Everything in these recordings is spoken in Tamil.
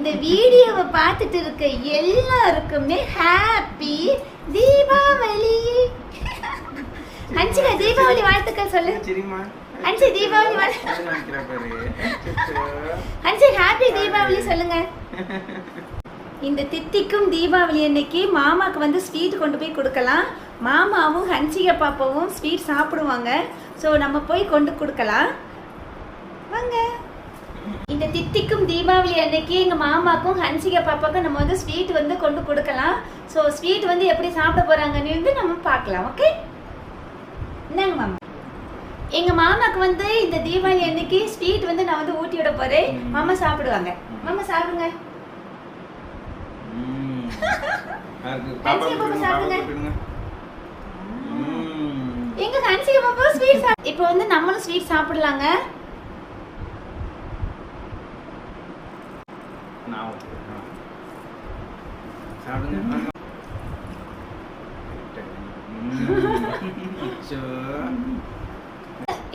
இந்த வீடியோவை பார்த்துட்டு இருக்க எல்லாருக்குமே ஹாப்பி தீபாவளி. அன்சிகா தீபாவளி வாழ்த்துக்கள் சொல்லு. அன்சி தீபாவளி அன்சி ஹாப்பி தீபாவளி சொல்லுங்க. இந்த தித்திக்கும் தீபாவளி அன்னைக்கு மாமாக்கு வந்து ஸ்வீட் கொண்டு போய் கொடுக்கலாம். மாமாவும் ஹன்சிகா பாப்பாவும் ஸ்வீட் சாப்பிடுவாங்க. ஸோ நம்ம போய் கொண்டு கொடுக்கலாம் வாங்க. இந்த தித்திக்கும் தீபாவளி அன்னைக்கு எங்கள் மாமாக்கும் ஹன்சிகா பாப்பாக்கும் நம்ம வந்து ஸ்வீட் வந்து கொண்டு கொடுக்கலாம். ஸோ ஸ்வீட் வந்து எப்படி சாப்பிட போகிறாங்கன்னு வந்து நம்ம பார்க்கலாம். ஓகே என்னங்க மாமா? எங்கள் மாமாக்கு வந்து இந்த தீபாவளி அன்னைக்கு ஸ்வீட் வந்து நான் வந்து ஊட்டி விட போகிறேன். மாமா சாப்பிடுவாங்க. மாமா சாப்பிடுங்க. ஹன்சிகா பாப்பா சாப்பிடுங்க. எங்க ஹன்சிகா பாப்பா ஸ்வீட் இப்போ வந்து நம்மளும் ஸ்வீட் சாப்பிடலாங்க.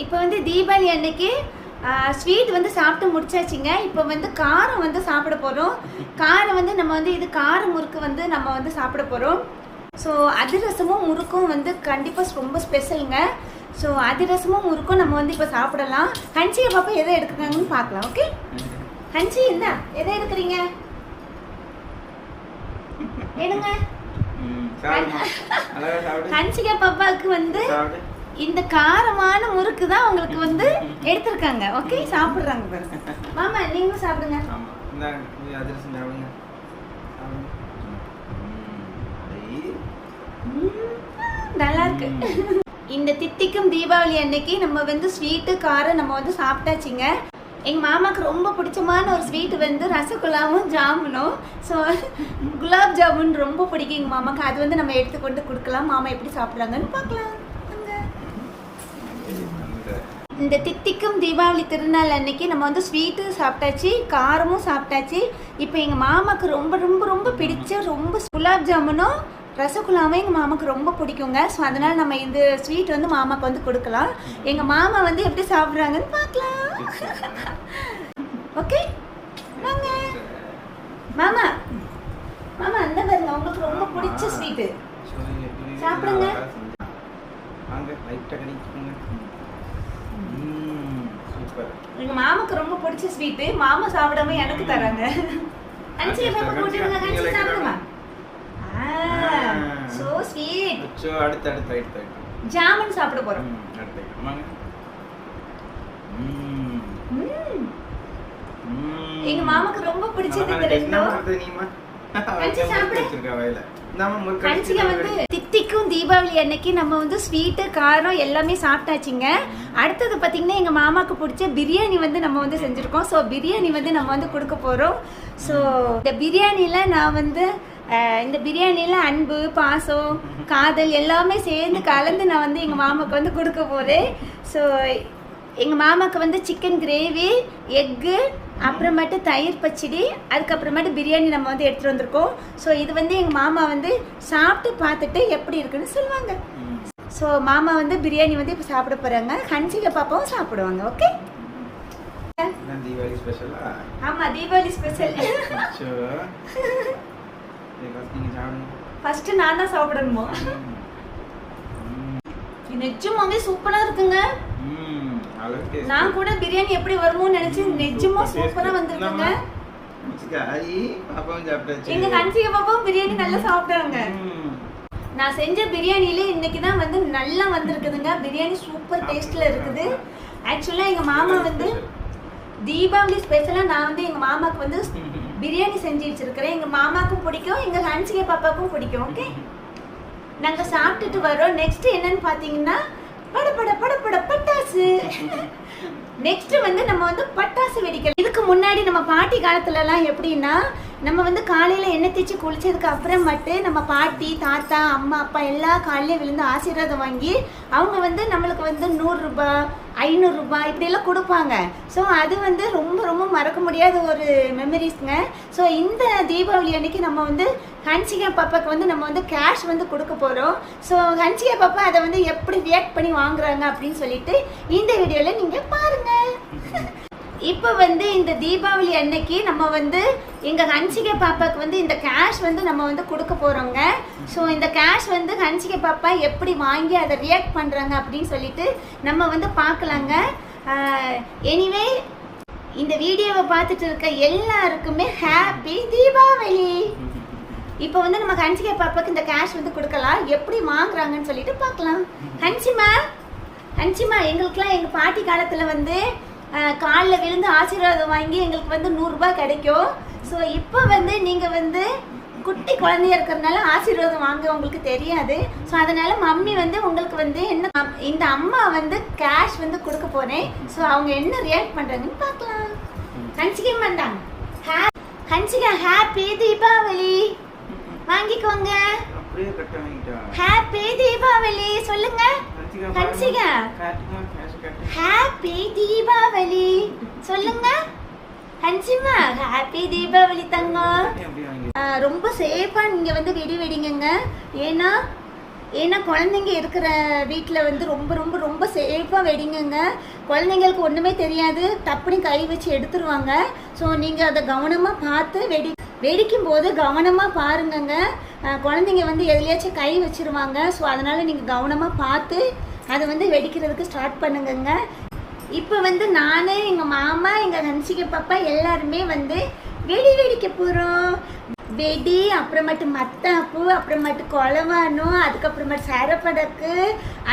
இப்போ வந்து தீபாவளி அன்னைக்கு ஸ்வீட் வந்து சாப்பிட்டு முடிச்சாச்சுங்க. இப்போ வந்து காரம் வந்து சாப்பிட போகிறோம். காரம் வந்து நம்ம வந்து இது கார முறுக்கு வந்து நம்ம வந்து சாப்பிட போகிறோம். ஸோ அதிரசமும் முறுக்கும் வந்து கண்டிப்பாக ரொம்ப ஸ்பெஷலுங்க. ஸோ அதிரசமும் முறுக்கும் நம்ம வந்து இப்போ சாப்பிடலாம். ஹன்சிகா பாப்பா எதை எடுக்கிறாங்கன்னு பார்க்கலாம். ஓகே ஹன்சி இந்தா எதை எடுக்கிறீங்க? எடுங்க. ஹன்சிகா பாப்பாவுக்கு வந்து இந்த காரமான முறுக்கு தான் உங்களுக்கு வந்து எடுத்திருக்காங்க. ஓகே சாப்பிடுறாங்க பாருங்க. மாமா நீங்களும் சாப்பிடுங்க. நல்லா இருக்கு. இந்த தித்திக்கும் தீபாவளி அன்னைக்கு நம்ம வந்து ஸ்வீட்டு காரம் நம்ம வந்து சாப்பிட்டாச்சுங்க. எங்கள் மாமாவுக்கு ரொம்ப பிடிச்சமான ஒரு ஸ்வீட் வந்து ரசகுல்லாவும் ஜாமுனும். ஸோ குலாப் ஜாமுன் ரொம்ப பிடிக்கும் எங்கள் மாமாவுக்கு. அது வந்து நம்ம எடுத்துக்கொண்டு கொடுக்கலாம். மாமா எப்படி சாப்பிட்றாங்கன்னு பார்க்கலாம். இந்த தித்திக்கும் தீபாவளி திருநாள் அன்னைக்கு நம்ம வந்து ஸ்வீட்டு சாப்பிட்டாச்சு, காரமும் சாப்பிட்டாச்சு. இப்போ எங்கள் மாமாவுக்கு ரொம்ப ரொம்ப ரொம்ப பிடிச்ச ரொம்ப குலாப் ஜாமுனும் ரசகுல்லாவும் எங்கள் மாமாவுக்கு ரொம்ப பிடிக்குங்க. ஸோ அதனால் நம்ம இந்த ஸ்வீட் வந்து மாமாவுக்கு வந்து கொடுக்கலாம். எங்கள் மாமா வந்து எப்படி சாப்பிட்றாங்கன்னு பார்க்கலாம். ஓகே வாங்க மாமா. மாமா அந்த பாருங்க உங்களுக்கு ரொம்ப பிடிச்ச ஸ்வீட்டு சாப்பிடுங்க. எங்க மாமாக்கு ரொம்ப பிடிச்ச ஸ்வீட் மாமா சாப்பிடாம எனக்கு தராங்க. ஹன்சிகா பாப்பா போட்டுடுங்க. ஹன்சி சாப்பிடுங்க. So sweet. சோ அடுத்து ஜாமுன் சாப்பிட போறோம். எங்க மாமாக்கு ரொம்ப பிடிச்சது இந்த ரெண்டும். ஹன்சி சாப்பிடு. ஹன்சிகா வந்து தித்திக்கும் தீபாவளி அன்னைக்கு நம்ம வந்து ஸ்வீட்டு காரம் எல்லாமே சாப்பிட்டாச்சுங்க. அடுத்தது பார்த்தீங்கன்னா எங்கள் மாமாவுக்கு பிடிச்ச பிரியாணி வந்து நம்ம வந்து செஞ்சுருக்கோம். ஸோ பிரியாணி வந்து நம்ம வந்து கொடுக்க போகிறோம். ஸோ இந்த பிரியாணியில் நான் வந்து இந்த பிரியாணியில் அன்பு பாசம் காதல் எல்லாமே சேர்ந்து கலந்து நான் வந்து எங்கள் மாமாவுக்கு வந்து கொடுக்க போகிறேன். ஸோ எங்கள் மாமாவுக்கு வந்து சிக்கன் கிரேவி, எக்கு, அப்புறமேட்டு தயிர் பச்சடி, அதுக்கப்புறமேட்டு பிரியாணி நம்ம வந்து எடுத்துகிட்டு வந்திருக்கோம். ஸோ இது வந்து எங்கள் மாமா வந்து சாப்பிட்டு பார்த்துட்டு எப்படி இருக்குன்னு சொல்லுவாங்க. ஸோ மாமா வந்து பிரியாணி வந்து இப்போ சாப்பிட போகிறாங்க. ஹன்சிகா பாப்பாவும் சாப்பிடுவாங்க. ஓகே ஆமாம் தீபாவளி ஸ்பெஷல். ஃபர்ஸ்ட் நான் தான் சாப்பிடணுமோ? நிஜமாவே சூப்பரா இருக்குங்க. நான் கூட பிரியாணி எப்படி வருமோன்னு நினைச்சு நிஜமா சூப்பரா வந்திருக்குங்க. எங்க ஹன்சிகா பாப்பாவும் பிரியாணி நல்லா சாப்பிடுறாங்க. நான் செஞ்ச பிரியாணியில இன்னைக்கு தான் வந்து நல்லா வந்திருக்குதுங்க. பிரியாணி சூப்பர் டேஸ்ட்ல இருக்குது. ஆக்சுவலா எங்க மாமா வந்து தீபாவளி ஸ்பெஷலா நான் வந்து எங்க மாமாக்கு வந்து பிரியாணி செஞ்சு வச்சிருக்கிறேன். எங்க மாமாக்கும் பிடிக்கும், எங்க ஹன்சிகா பாப்பாக்கும் பிடிக்கும். ஓகே நாங்க சாப்பிட்டுட்டு வரோம். நெக்ஸ்ட் என்னன்னு பாத்தீங்கன்னா படபட படபட பட்டாசு. நெக்ஸ்ட் வந்து நம்ம வந்து பட்டாசு வெடிக்கலாம். இதுக்கு முன்னாடி நம்ம பாட்டி காலத்துல எல்லாம் எப்படின்னா நம்ம வந்து காலையில எண்ணெய் தேய்ச்சி குளிச்சதுக்கு அப்புறமேட்டு நம்ம பாட்டி தாத்தா அம்மா அப்பா எல்லா காலையிலையும் விழுந்து ஆசீர்வாதம் வாங்கி அவங்க வந்து நம்மளுக்கு வந்து 100 ரூபாய் 500 ரூபாய் இப்படியெல்லாம் கொடுப்பாங்க. ஸோ அது வந்து ரொம்ப ரொம்ப மறக்க முடியாத ஒரு மெமரிஸ்ங்க. ஸோ இந்த தீபாவளி அன்னைக்கு நம்ம வந்து ஹன்சிகா பாப்பாக்கு வந்து நம்ம வந்து கேஷ் வந்து கொடுக்க போகிறோம். ஸோ ஹன்சிகா பாப்பா அதை வந்து எப்படி ரியாக்ட் பண்ணி வாங்குறாங்க அப்படின்னு சொல்லிட்டு இந்த வீடியோவில் நீங்கள் பாருங்கள். இப்போ வந்து இந்த தீபாவளி அன்னைக்கு நம்ம வந்து எங்கள் ஹன்சிகா பாப்பாவுக்கு வந்து இந்த கேஷ் வந்து நம்ம வந்து கொடுக்க போகிறோங்க. ஸோ இந்த கேஷ் வந்து ஹன்சிகா பாப்பா எப்படி வாங்கி அதை ரியாக்ட் பண்ணுறாங்க அப்படின்னு சொல்லிட்டு நம்ம வந்து பார்க்கலாங்க. எனிவே இந்த வீடியோவை பார்த்துட்டு இருக்க எல்லாருக்குமே ஹாப்பி தீபாவளி. இப்போ வந்து நம்ம ஹன்சிகா பாப்பாவுக்கு இந்த கேஷ் வந்து கொடுக்கலாம். எப்படி வாங்குறாங்கன்னு சொல்லிட்டு பார்க்கலாம். ஹன்சிமா எங்களுக்குலாம் எங்கள் பாட்டி காலத்தில் வந்து காலில் விழுந்து ஆசீர்வாதம் வாங்கி எங்களுக்கு வந்து 100 ரூபாய் கிடைக்கும். ஸோ இப்போ வந்து நீங்கள் வந்து குட்டி குழந்தைய இருக்கிறதுனால ஆசீர்வாதம் வாங்க உங்களுக்கு தெரியாது. ஸோ அதனால மம்மி வந்து உங்களுக்கு வந்து என்ன இந்த அம்மா வந்து கேஷ் வந்து கொடுக்க போகிறேன். ஸோ அவங்க என்ன ரியாக்ட் பண்ணுறாங்கன்னு பார்க்கலாம். ஹன்சிகா மாண்டாங்க. ஹன்சிகா ஹாப்பி தீபாவளி வாங்கிக்கோங்க. ஹாப்பி தீபாவளி சொல்லுங்க ஹன்சிகா. ஹாப்பி தீபாவளி சொல்லுங்க ஹன்சிமா. ஹாப்பி தீபாவளி தங்கம். ரொம்ப சேஃபா நீங்க வந்து வெடி வெடிங்க. ஏன்னா குழந்தைங்க இருக்கிற வீட்டில் வந்து ரொம்ப ரொம்ப ரொம்ப சேஃபாக வெடிங்க. குழந்தைங்களுக்கு ஒன்றுமே தெரியாது, டப்புனு கை வச்சு எடுத்துருவாங்க. ஸோ நீங்கள் அதை கவனமாக பார்த்து வெடிக்கும் போது கவனமாக பாருங்கங்க. குழந்தைங்க வந்து எதுலையாச்சும் கை வச்சிருவாங்க. ஸோ அதனால் நீங்கள் கவனமாக பார்த்து அதை வந்து வெடிக்கிறதுக்கு ஸ்டார்ட் பண்ணுங்கங்க. இப்போ வந்து நான், எங்கள் மாமா, எங்கள் ஹன்சிகா பாப்பா எல்லாருமே வந்து வெடிக்க போகிறோம். வெடி, அப்புறமேட்டு மத்தாப்பு, அப்புறமேட்டு கொலவானம், அதுக்கப்புறமேட்டு சரப்படக்கு,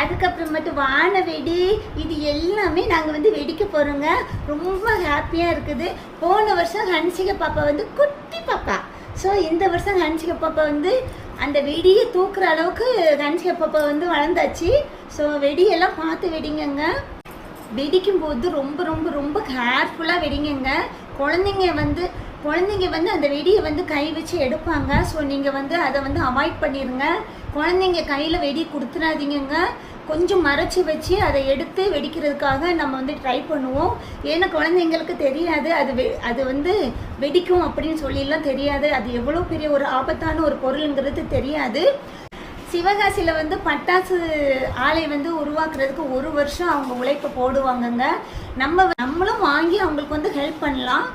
அதுக்கப்புறமேட்டு வான வெடி, இது எல்லாமே நாங்கள் வந்து வெடிக்க போகிறோங்க. ரொம்ப ஹாப்பியாக இருக்குது. போன வருஷம் ஹன்சிகா பாப்பா வந்து குட்டி பாப்பா. ஸோ இந்த வருஷம் ஹன்சிகா பாப்பா வந்து அந்த வெடியை தூக்குற அளவுக்கு ஹன்சிகா பாப்பா வந்து வளர்ந்தாச்சு. ஸோ வெடியெல்லாம் பார்த்து வெடிங்கங்க. வெடிக்கும் போது ரொம்ப ரொம்ப ரொம்ப கேர்ஃபுல்லாக வெடிங்கங்க. குழந்தைங்க வந்து அந்த வெடியை வந்து கை வச்சு எடுப்பாங்க. ஸோ நீங்கள் வந்து அதை வந்து அவாய்ட் பண்ணிடுங்க. குழந்தைங்க கையில் வெடி கொடுத்துடாதீங்க. கொஞ்சம் மறைச்சி வச்சு அதை எடுத்து வெடிக்கிறதுக்காக நம்ம வந்து ட்ரை பண்ணுவோம். ஏன்னா குழந்தைங்களுக்கு தெரியாது அது வந்து வெடிக்கும் அப்படின்னு சொல்லிலாம் தெரியாது. அது எவ்வளோ பெரிய ஒரு ஆபத்தான ஒரு பொருளுங்கிறது தெரியாது. சிவகாசியில் வந்து பட்டாசு ஆலை வந்து உருவாக்குறதுக்கு 1 வருஷம் அவங்க உழைப்பை போடுவாங்கங்க. நம்மளும் வாங்கி அவங்களுக்கு வந்து ஹெல்ப் பண்ணலாம்.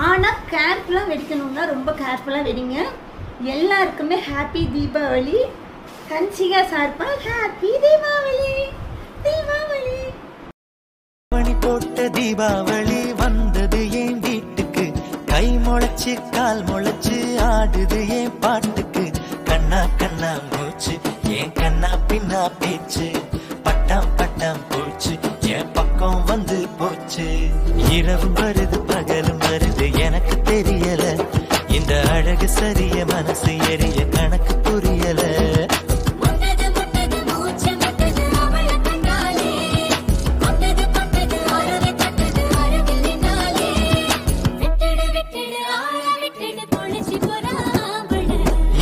ஆனால் கேர்ஃபுல்லாக வெடிக்கணுங்க. ரொம்ப கேர்ஃபுல்லாக வெடிங்க. எல்லாருக்குமே ஹாப்பி தீபாவளி. ஹன்சிகா சார்பா ஹாப்பி தீபாவளி. தீபாவளி மணி போட்ட தீபாவளி வந்தது என் வீட்டுக்கு. கை முளைச்சு கால் முளைச்சு ஆடுது என் பாட்டுக்கு. கண்ணா கண்ணா மூச்சு என் கண்ணா பின்னா பேச்சு. பட்டாம் பட்டாம் போச்சு என் பக்கம் வந்து போச்சு. இரவும் வருது பகலும் வருது எனக்கு தெரியல. இந்த அழகு சரிய மனசு எரிய கணக்கு புரியல.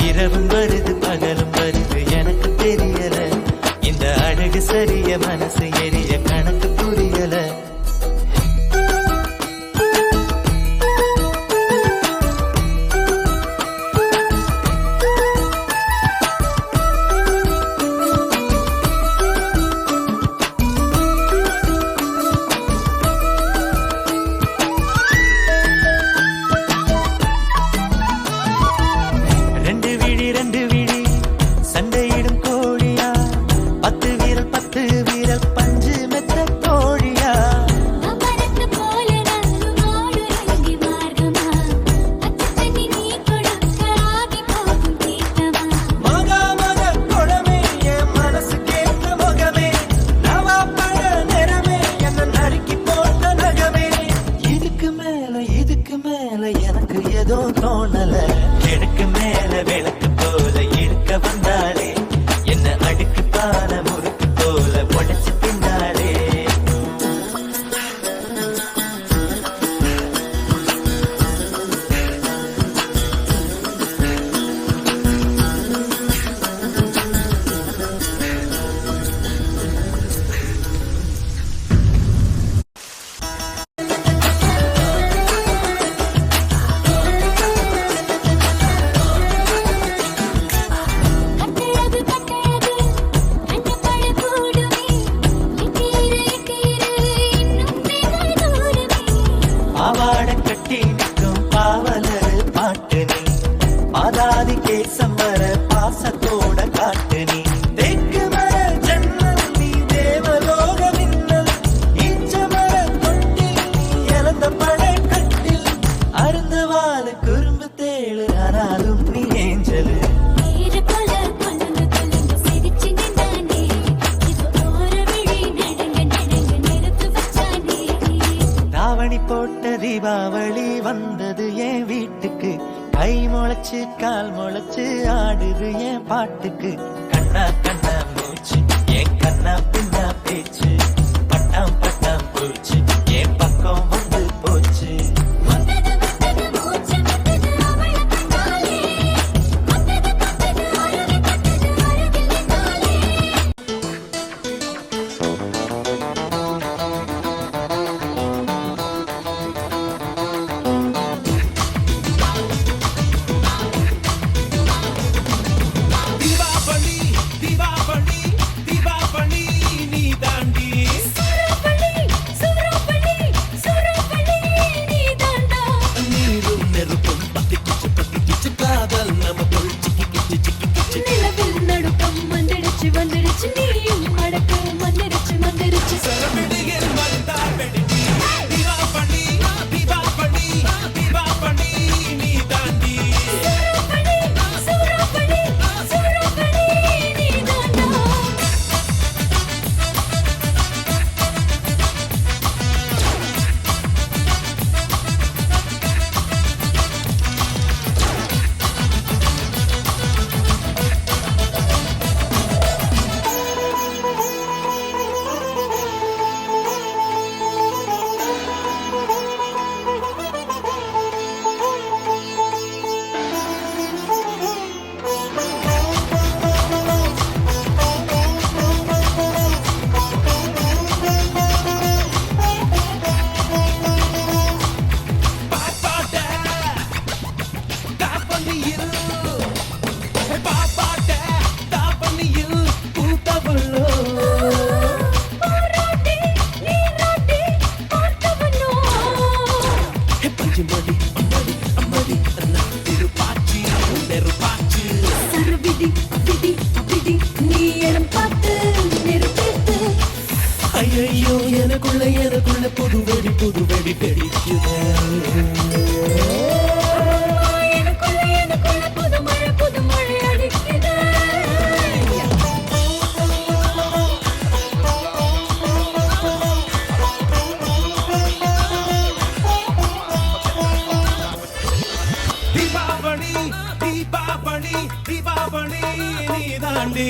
இரவும் வருது பகலும் வருது எனக்கு தெரியல. இந்த அழகு சரிய மனசு எரிய கணக்கு புரியல. தோணல எனக்கு மேல விளக்கு போல இருக்க வந்தாலே. என்ன அடுக்கு பால முறுக்கு போல உடைச்சு பின்னாலே. பாட்டு நீ பாதாதி கேசம் வர பாசத்தோட காட்டு நீ தெற்கு மர ஜன்னல் நீ தேவலோக மின்னல் இச்ச மர தொட்டில் நீ இழந்த படை கட்டில் அருந்தவால குறும்பு தேழு ஆனாலும் நீ ஏஞ்சலு தாவணி போட்ட தீபாவளி வந்தது என் வீட்டுக்கு கை முளைச்சு கால் முளைச்சு ஆடுது என் பாட்டுக்கு கண்ணா கண்ணா மூச்சு என் கண்ணா பின்னா பேச்சு பட்டாம் பட்டாம் பூச்சு என் பக்கம் வந்து போச்சு தீபாவளி தீபாவளி தீபாவளி நீ தாண்டி நீரும் நெருப்பும் பத்தி கிச்சு காதல் நமக்குள் சிக்கி கிச்சு சிக்கி கிச்சு சரபிடியில் மறுத்தார் வெடிச்சி தீபாவளி தீபாவளி தீபாவளி நீ தாண்டி பாப்பாட்ட தாப்பனியில் பாப்பாட்ட தாப்பனியில் பூத்தவளோ பஞ்சுமடி அம்மடி அம்மடி திருப்பாச்சி நெருப்பாச்சு ஐயோ எனக்குள்ள புது வெடி வெடிக்குது தீபாவளி தீபாவளி தீபாவளி நீ தாண்டி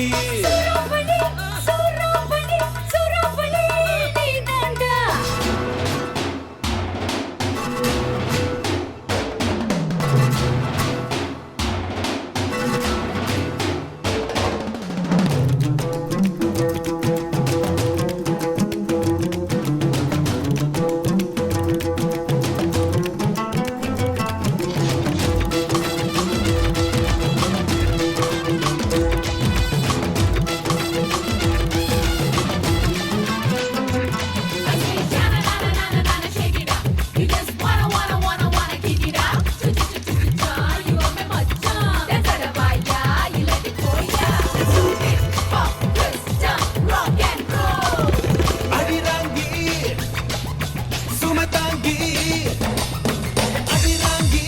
அடிராங்கி சுமதாங்கி அடிராங்கி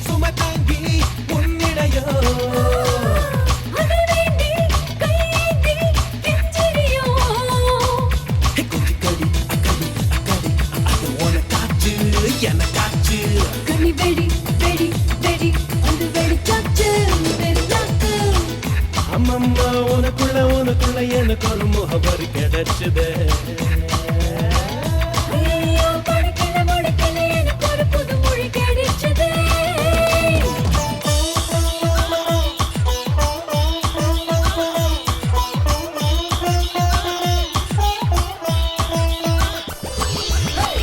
சுமதாங்கி உன்னிடையோ குச்சிக்கடி அக்கடி அக்கடி அது உனக்காச்சு எனக்காச்சு அம்மம்மா உனக்குள்ள எனக்கு ஒரு முகவரி கிடைச்சது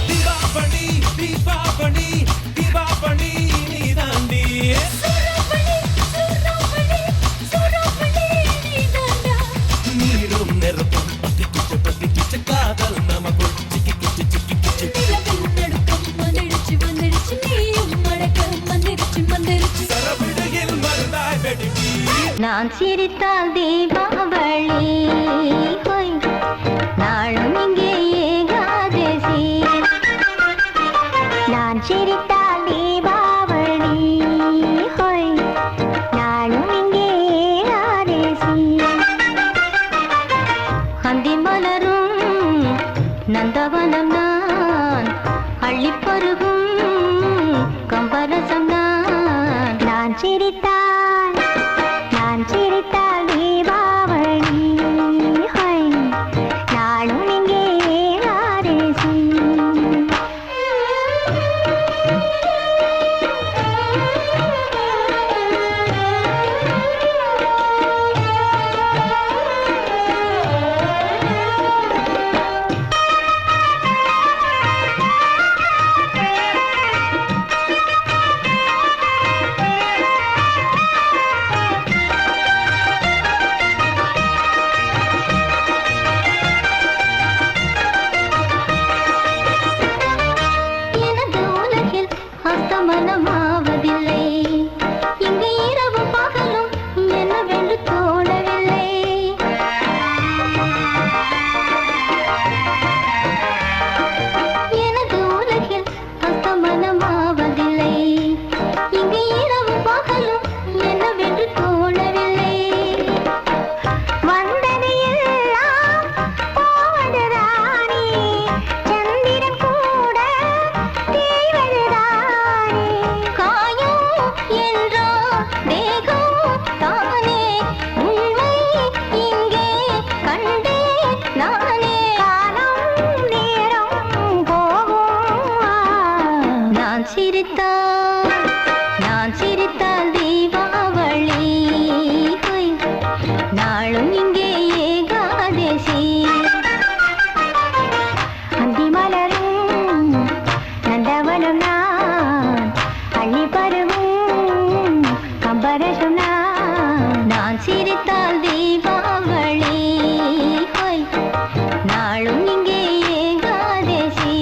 தீபாவளி தீபாவளி தீபாவளி நீ தாண்டி நீரும் நெருப்பும் பத்தி கிச்சு நான் சிரித்தால் தீபாவளி ஹோய் நாளும் இங்கே ஏகாதசி நான் சிரித்தால் தீபாவளி ஹோய் நாளும் இங்கே ஏகாதசி அந்தி மலரும் நந்தவனம் நான் அள்ளிப்பருகும் கம்பரசம் நான் சிரித்தால் தீபாவளி ஹோய் நாளும் இங்கே ஏகாதசி மனமாவதில்லை இங்கு இரவு பகலும் என்னவென்று தோணவில்லை எனது உலகில் அஸ்தமனமாவதில்லை இங்கு இரவு பகலும் என்னவென்று தோணவில்லை வந்தது எல்லாம் போவது ராணி சந்திரன் கூட தேய்வதுதான் காயம் என்றோ தேகம் தானே உண்மை இங்கே கண்டே நானே காலம் நேரம் போகும் நான் சிரித்தால் தீபாவளி ஹோய் நாளும் இங்கே ஏகாதசி அந்தி மலரும் நந்தவனம் நான் அள்ளி பருவும் கம்பரசம் நான் சிரித்தால் தீபாவளி ஹோய் நாளும் இங்கே ஏகாதசி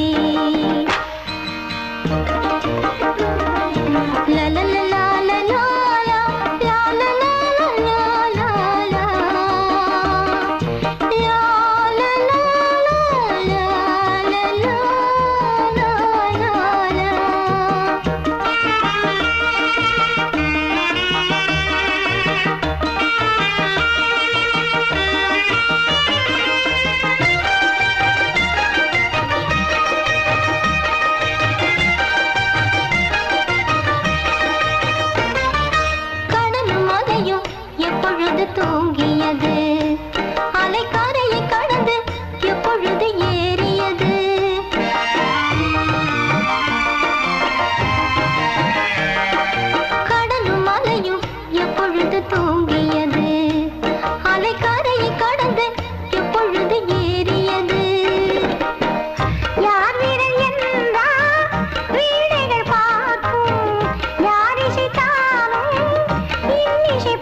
எப்பொழுது தூங்கியது அலைக்காரையை கடந்து எப்பொழுது ஏறியது கடலும் மலையும் எப்பொழுது தூங்கியது அலைக்காரையை கடந்து எப்பொழுது ஏறியது யார் வீரன் என்றால் வீணைகள் பார்க்கும் யார் இசைத்தாலும் இன்னிசை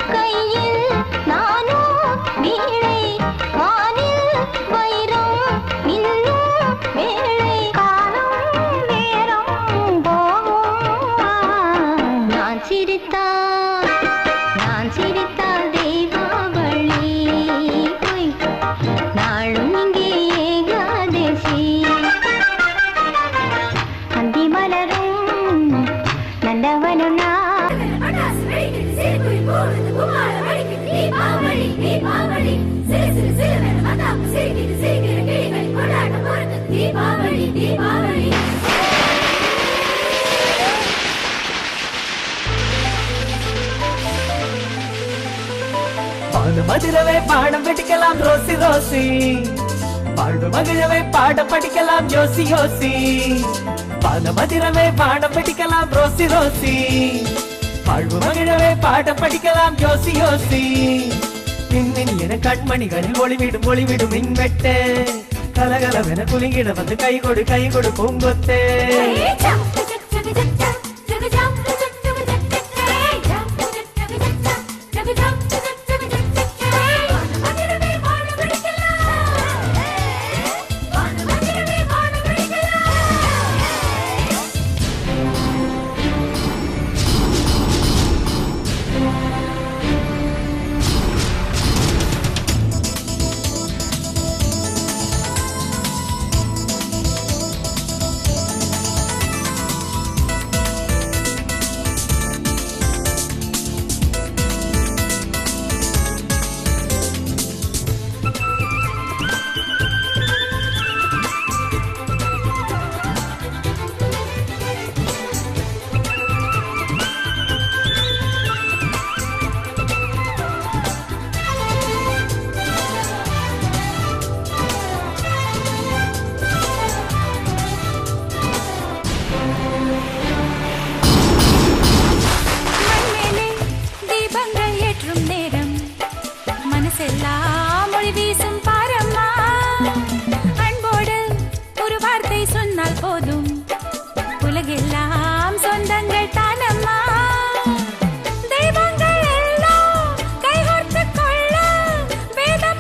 கையில் நானும் வீணை வானில் வைரம் இன்னும் வேளை காலம் நேரம் போகும் நான் சிரித்தால் தீபாவளி ஹோய் நாளும் இங்கே ஏகாதசி அந்தி மலரும் நந்தவனம் தீபாவளி தீபாவளி சிறு சிறு சிறு மதம் சிரிக்கிது சிரிக்கிற கிளிகள் கொண்டாட்டம் பொறுத்து தீபாவளி தீபாவளி மதுரவை பாடம் படிக்கலாம் ரோசி ரோசி பாடு மகிழவை பாடம் படிக்கலாம் யோசி யோசி பால மதுரவை பாடம் படிக்கலாம் ரோசி ரோசி வாழ்வு மகிழவே பாடம் படிக்கலாம் யோசி யோசி என கண்மணிகளில் ஒளிவிடும் மின்வெட்டு கலகலவென குலுங்கிட வந்து கை கொடு பூங்கொத்தே